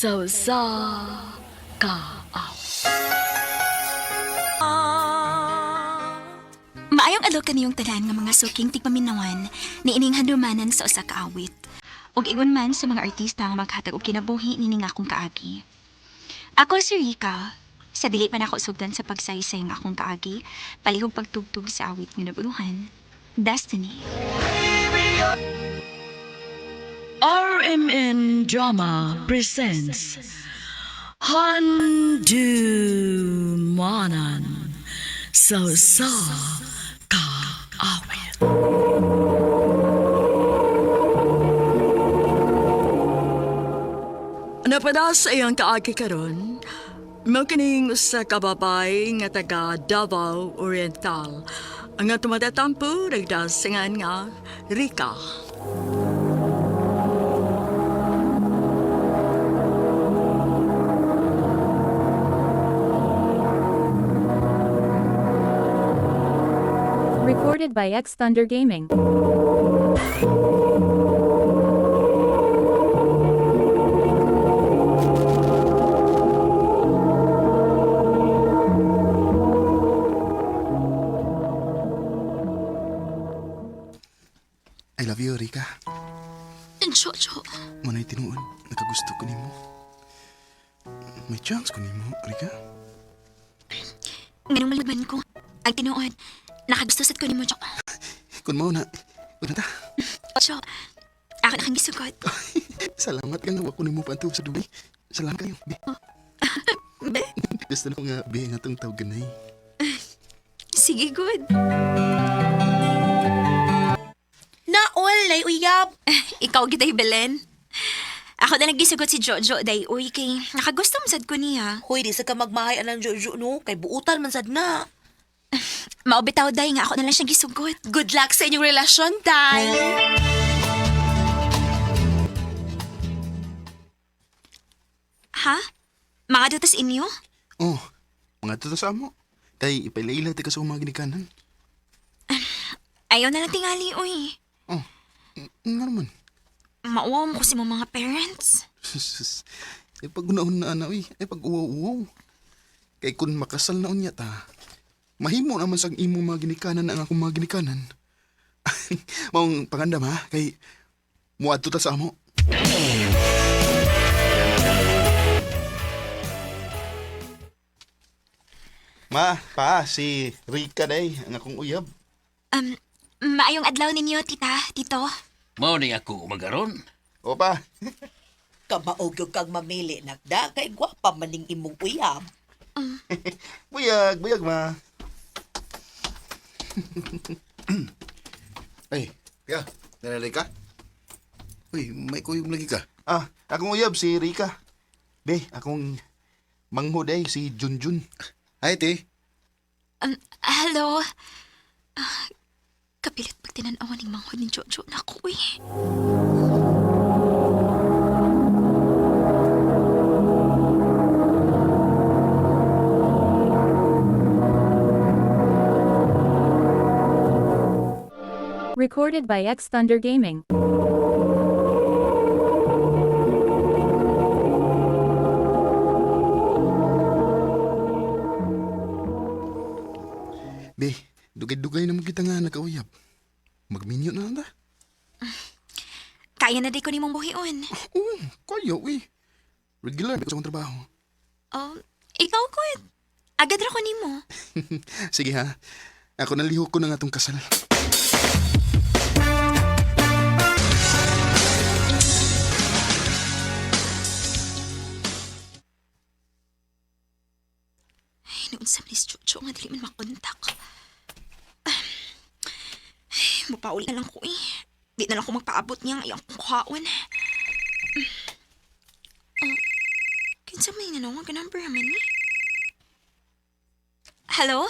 sa kaaw. Maayong adlaw kaniyong tanan nga mga suking tigpaminawan ni ining handumanan sa usa ka awit. Ug ingon man sa mga artista nga maghatag og kinabuhi nining akong kaagi. Ako si Rika. Sa dili pa nako sugdan sa pagsaysay nga akong kaagi, palihog pagtugtog sa awit nga nabuluhan. Destiny. RMN Drama presents Handumanan sa kaawit. Napada sa iyang kaagi karon, makining sa kababay nga taga Davao Oriental, ang nga tumatatampo nagdasingan nga Rika. Recorded by X Thunder Gaming. I love you, Rika. Jojo. Manay tinuon, nakagusto ko nimo. May chance ko nimo, Rika. Nganong malugban ko. Ang tinuod. Nakagusto sad ko ni mo, Jo. Kung mao na, una ta. Jo, ako na kang gisugot. Salamat ka nga, wako nimo pantog sa Dubai. Salamat kayo, Bi. Be, Gusto na ko nga, Bi, nga itong tawag ganay. sige, good. Naol, lay uyab. Ikaw gitay, Belen. Ako na nagisugot si Jojo, day uy, kay nakagusto mo sad ko niya. Hoy, di sa ka magmahay anang Jojo, no? Kay buutan man sad na. Maubitaw, day, nga ako na lang siyang gisugot. Good luck sa inyong relasyon, Day. Ha? Mga dutas inyo? Oh, mga tuto sa amo. Kay ipailaila ti ka sa mga ginikanan. Ayaw na lang tingali, uy. Oh, nga naman. Mauwaw mo ko si mga parents. Sus, ay pag unahon na ana, uy. Ay pag uwaw-uwaw. Kay kun makasal na unya ta, mahimo naman sang imo mga ginikanan ang akong mga ginikanan. Maong pangandam ha, kay muadto ta sa amo. Ma, pa, si Rika day, ang akong uyab. Maayong adlaw ninyo, tita, tito. Mao ni ako magaron. O pa, Kamaog yung kang mamili, nagda. Kay gwapa maning imong uyab. buyag, ma. Ay, kaya, nanalay ka? Uy, may kuyog lagi ka. Ah, akong uyab si Rika. Be, akong manghuday si Junjun. Ay, te. Hello? Kapilit pag tinanawan ng manghod ni Jojo na ako, uy. Recorded by X Thunder Gaming. Be, dugay-dugay naman kita nga nakauyab. Magminyo na lang ta. Kaya na di ko ni mong buhion. Oo, kaya, uy. Regular, sa akong trabaho. Ikaw, good. Agad ra ko ni mo. Sige ha, ako nalihok ko na nga tong kasal. Noon sa Miss Jojo nga dili man makontak. Mapauli na lang ko eh. Di na lang ko magpaabot niya ngayong kong kuhaon. Kinsa may nanawag ka number naman eh? Hello?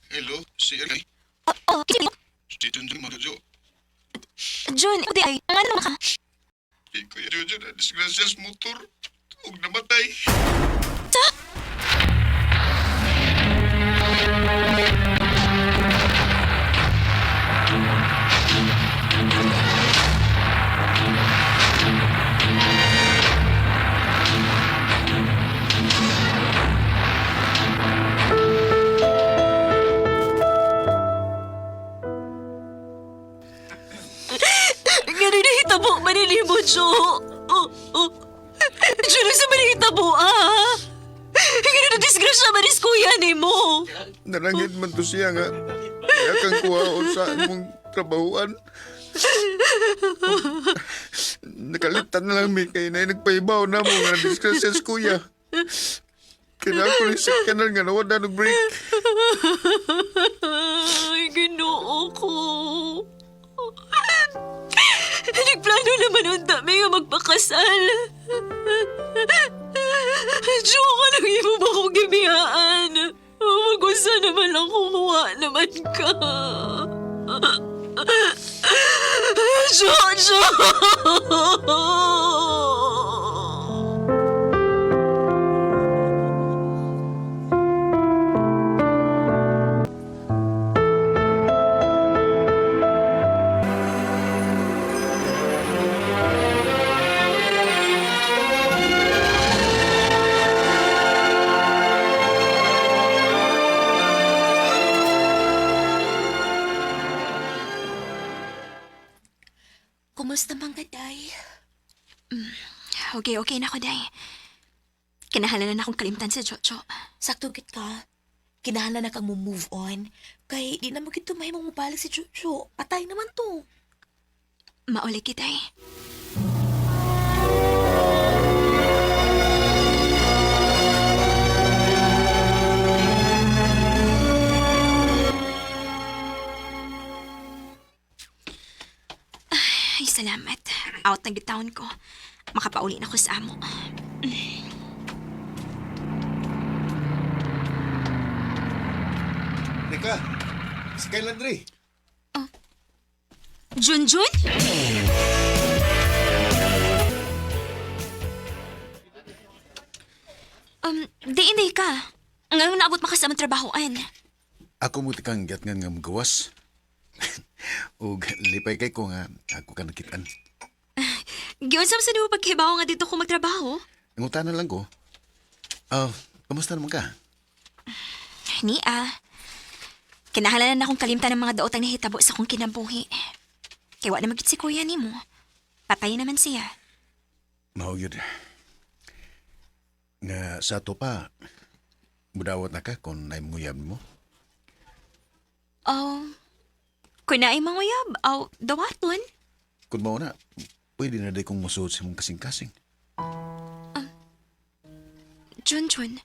Hello, si Eli. Kinsa Si Junjun Makajo. Jun, di ay, ano ka? Si Kuya Junjun na disgrasya sa motor. Huwag namatay. Nahitabo man ni mo, Jo. Jo, sa man nahitabo, Hindi na disgrasya man is kuya ni mo. Narangit man to siya nga. Kaya kang kuhaon sa imong trabahuan. Nakalitan na lang mi kay na nagpaibaw na mo nga disgrasya sa kuya. Kaya ako rin sa kanal nga nawala ng break. Ay, ginoo ko. Nagplano naman unta may nga magpakasal. Diyo ka nang imo ba kong gibiyaan? Mag-usa naman lang kumuha naman ka. Jojo! Kumusta man ka, Day? Okay na ako, Day. Kinahalanan na akong kalimtan sa Jojo. Sakto git ka. Kinahanglan na kang move on. Kay di na mo gito may mabalik si Jojo. Patay naman to. Mauli kita, Day. Ay, salamat. Out ng gitawon ko. Makapauli na ko sa amo. Rika, si Kay Landry. Junjun? Di ka. Ngayon naabot makasama trabahoan. Ako mo tikang gyatngan nga magawas. Ug lipay kay ko nga ako ka nakitaan. Giyon sa mo pagkibaw nga dito ko magtrabaho? Ngutanan lang ko. Kamusta naman ka? Kinahalanan na akong kalimtan ng mga daotang nahitabo sa akong kinabuhi. Kaya wala magit si kuya ni mo. Patay naman siya. Mao yun. Nga sa ato pa, mudawat na ka kung naimuyab mo. Kung naay manguyab, dawaton. Kung mao na, pwede na day kong musuot sa mong kasing-kasing. Junjun.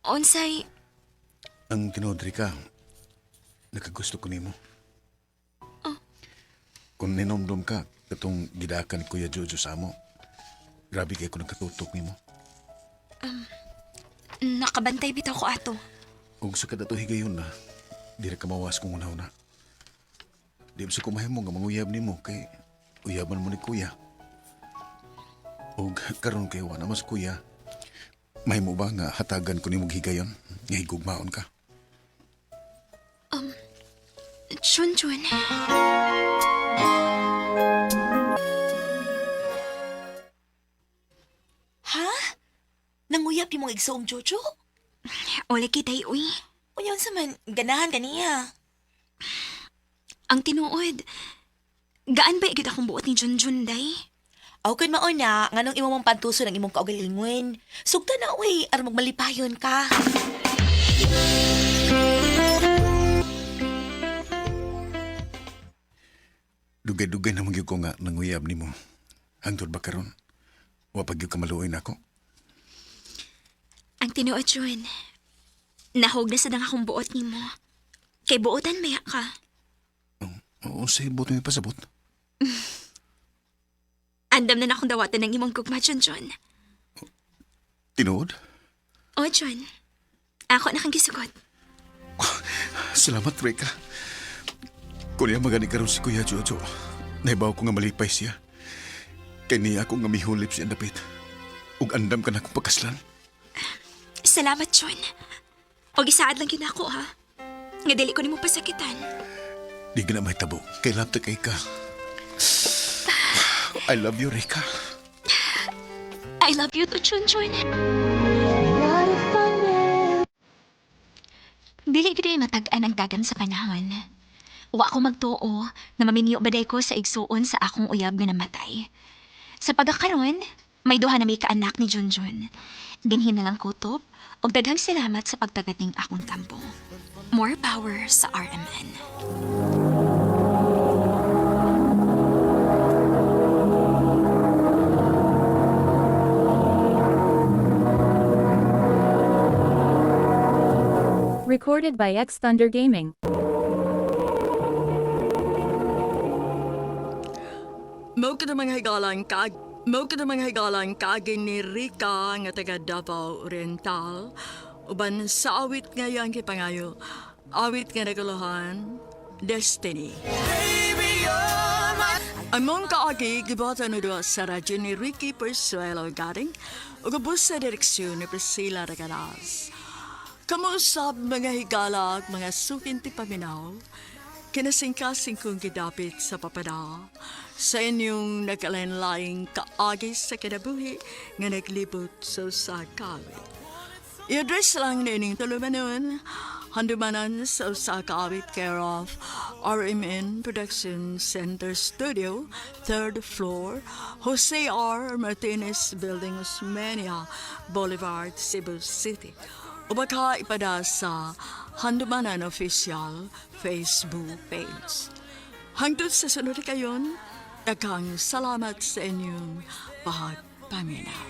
Onsay, Ang tinodri ka, nakagusto ko nimo. Kung ninomdom ka, katong gidakan ni Kuya Jojo sa mo, grabe kayo ko nagkatutok nimo. nakabantay bitaw ko ato. Kung sa kadato higayon na, di na kamawas kong una-una. Di ba sa kumahin mo nga manguyab ni mo kay uyaban mo ni Kuya. O karon kayo wala mas Kuya, may mo ba nga hatagan ko ni mong higayon nga higugmaon ka? Junjun. Ha? Nanguyap yung mga igsoong Jojo? Ole kitay, uy. Unyan sa man, ganahan kaniya. Ang tinuod. Gaan ba igid akong buot ni Junjun, day? Aw kun mauna, nganong imo mong pantuso ng imong kaugalingon. Sugta na uy, aron magmalipayon ka. Dugay-dugay na magyug ko nga nanguyab ni mo. Hangtod ba karon? Wapag yung kamaluoy na ako? Ang tinuod, Jun. Nahog na sa dang akong buot ni mo. Kay buotan maya ka. Oo, sa ibot may pasabot. Andam na akong dawatan ng imong gugma, Junjun. Tinood? O, Jun. Ako na kang gisugot. Salamat, Reka. Kung niya magani karon si Kuya Jojo, naibaw ko nga malipay siya. Kaya niya ako nga mihulip siya dapit. Ug andam ka na akong pagkaslan. Salamat, Jun. O gisaad lang yun ako, ha? Nga dili ko ni mo pasakitan. Di ka na may tabo. Kay lapta kay ka. I love you, Reka. I love you too, Junjun. Dili gid matag-an ang dagan sa panahon. Wa ako magtuo na maminyo baday ko sa igsuon sa akong uyab nga namatay. Sa pagkakaroon, may duha na may kaanak ni Junjun. Binhin na lang kutob o daghang salamat sa pagtagating akong tampo. More power sa RMN. Recorded by X Thunder Gaming. Mo ka mga higalang kagin ni Rika nga taga Davao Oriental uban sa awit nga yang kipangayo awit nga naguluhan Destiny. Among kaagi gibota no do sa radyo ni Ricky Persuelo garing ug ubos sa direksyon ni Priscilla Regalas. Kamusab mga higalag mga sukin ti paminaw kinasingkasing kong gidapit sa papada sa inyong nagkalanlaing kaagi sa kinabuhi nga naglibot sa kawit. I-address lang na ining tulumanon, handumanan sa kawit care of RMN Production Center Studio, 3rd floor, Jose R. Martinez Building, Osmeña Boulevard, Cebu City. O baka ipada sa Handumanan Official Facebook page. Hangtod sa sunod kayon, daghang salamat sa inyong pagpaminaw.